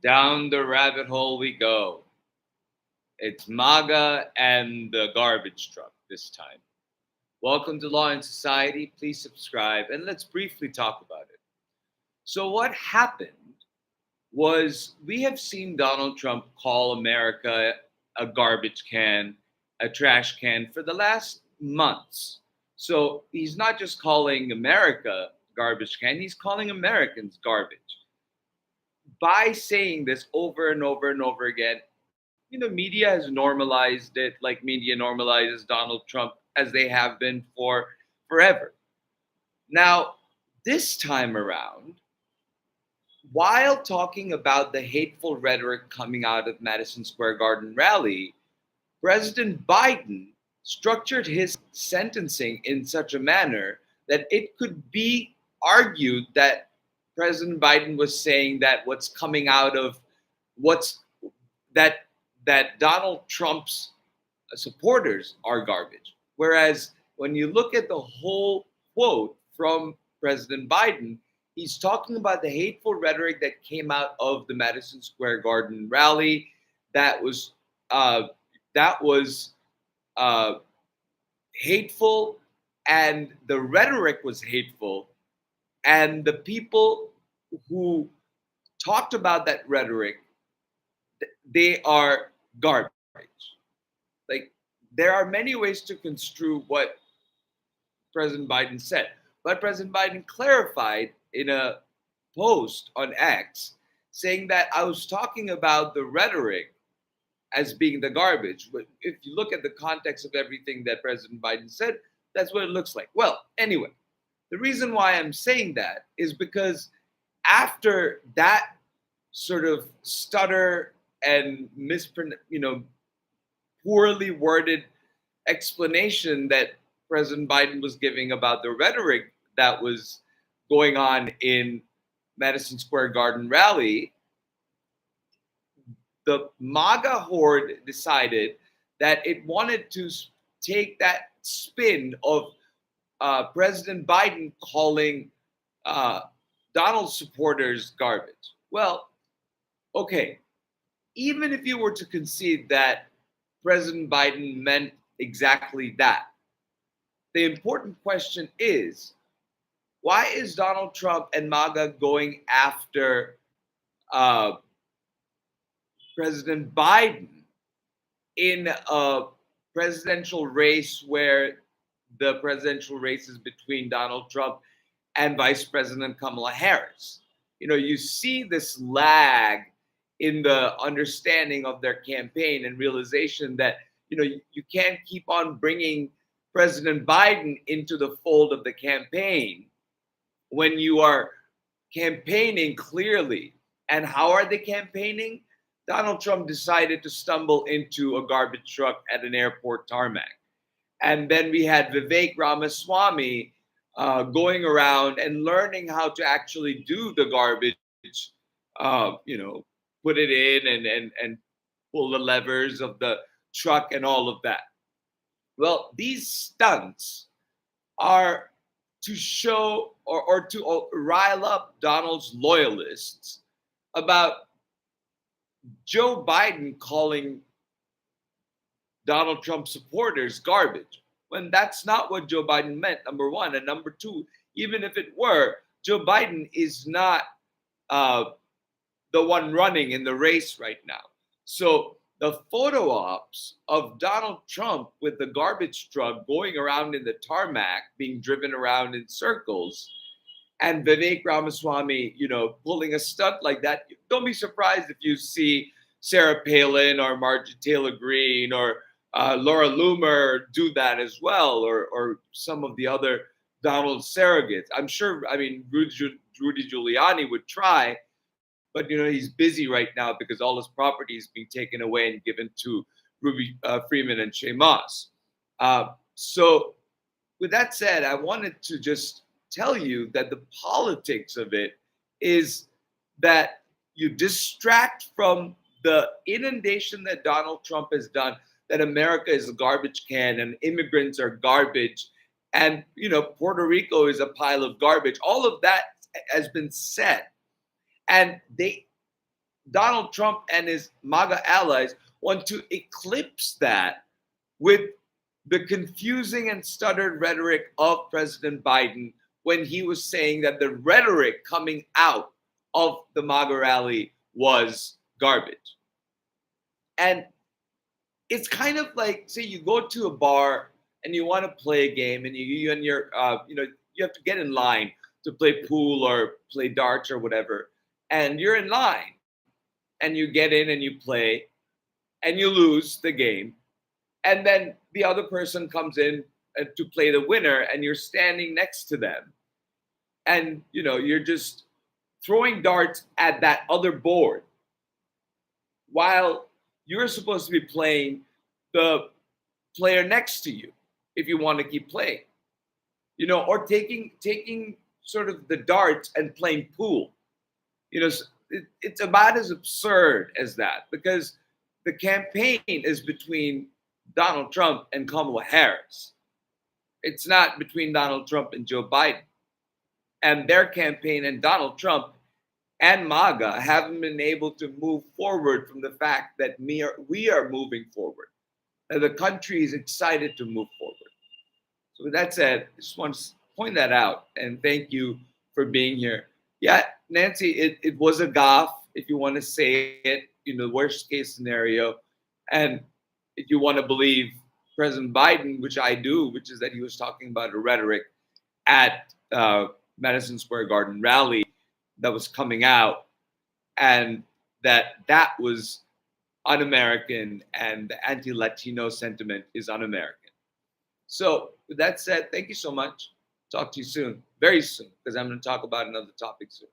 Down the rabbit hole we go. It's MAGA and the garbage truck this time. Welcome to Law and Society. Please subscribe and let's briefly talk about it. So, what happened was we have seen Donald Trump call America a garbage can, a trash can for the last months. So, he's not just calling America garbage can, he's calling Americans garbage. By saying this over and over and over again, media has normalized it like media normalizes Donald Trump as they have been for forever. Now, this time around, while talking about the hateful rhetoric coming out of Madison Square Garden rally, President Biden structured his sentencing in such a manner that it could be argued that President Biden was saying that what's coming out of what's that that Donald Trump's supporters are garbage. Whereas when you look at the whole quote from President Biden, he's talking about the hateful rhetoric that came out of the Madison Square Garden rally. That was uh, that was uh, hateful, and the rhetoric was hateful, and the people who talked about that rhetoric, they are garbage. Like, there are many ways to construe what President Biden said, but President Biden clarified in a post on X saying that I was talking about the rhetoric as being the garbage. But if you look at the context of everything that President Biden said, that's what it looks like. Well, anyway, the reason why I'm saying that is because after that sort of stutter and poorly worded explanation that President Biden was giving about the rhetoric that was going on in Madison Square Garden rally, the MAGA horde decided that it wanted to take that spin of President Biden calling uh, Donald supporters garbage. Well, okay, even if you were to concede that President Biden meant exactly that, the important question is, why is Donald Trump and MAGA going after uh, President Biden in a presidential race where the presidential race is between Donald Trump and Vice President Kamala Harris? You see this lag in the understanding of their campaign and realization that you can't keep on bringing President Biden into the fold of the campaign when you are campaigning clearly. And how are they campaigning? Donald Trump decided to stumble into a garbage truck at an airport tarmac. And then we had Vivek Ramaswamy going around and learning how to actually do the garbage, put it in and pull the levers of the truck and all of that. Well, these stunts are to show or to rile up Donald's loyalists about Joe Biden calling Donald Trump supporters garbage, when that's not what Joe Biden meant, number one. And number two, even if it were, Joe Biden is not uh, the one running in the race right now. So the photo ops of Donald Trump with the garbage truck going around in the tarmac, being driven around in circles, and Vivek Ramaswamy, pulling a stunt like that, don't be surprised if you see Sarah Palin or Marjorie Taylor Greene or Laura Loomer do that as well, or some of the other Donald surrogates. I'm sure, Rudy Giuliani would try, but he's busy right now because all his property is being taken away and given to Ruby Freeman and Shea Moss. So, with that said, I wanted to just tell you that the politics of it is that you distract from the inundation that Donald Trump has done, that America is a garbage can and immigrants are garbage, and Puerto Rico is a pile of garbage. All of that has been said, and Donald Trump and his MAGA allies want to eclipse that with the confusing and stuttered rhetoric of President Biden when he was saying that the rhetoric coming out of the MAGA rally was garbage. And it's kind of like, say you go to a bar and you want to play a game, and you and your you have to get in line to play pool or play darts or whatever, and you're in line and you get in and you play and you lose the game, and then the other person comes in to play the winner, and you're standing next to them, and you're just throwing darts at that other board while you're supposed to be playing the player next to you if you want to keep playing, or taking sort of the darts and playing pool. It's about as absurd as that, because the campaign is between Donald Trump and Kamala Harris. It's not between Donald Trump and Joe Biden. And their campaign and Donald Trump and MAGA haven't been able to move forward from the fact that we are moving forward. And the country is excited to move forward. So with that said, I just want to point that out, and thank you for being here. Yeah, Nancy, it was a gaffe, if you want to say it, the worst case scenario. And if you want to believe President Biden, which I do, which is that he was talking about a rhetoric at Madison Square Garden rally that was coming out, and that was un-American, and the anti-Latino sentiment is un-American. So with that said, thank you so much. Talk to you soon, very soon, because I'm going to talk about another topic soon.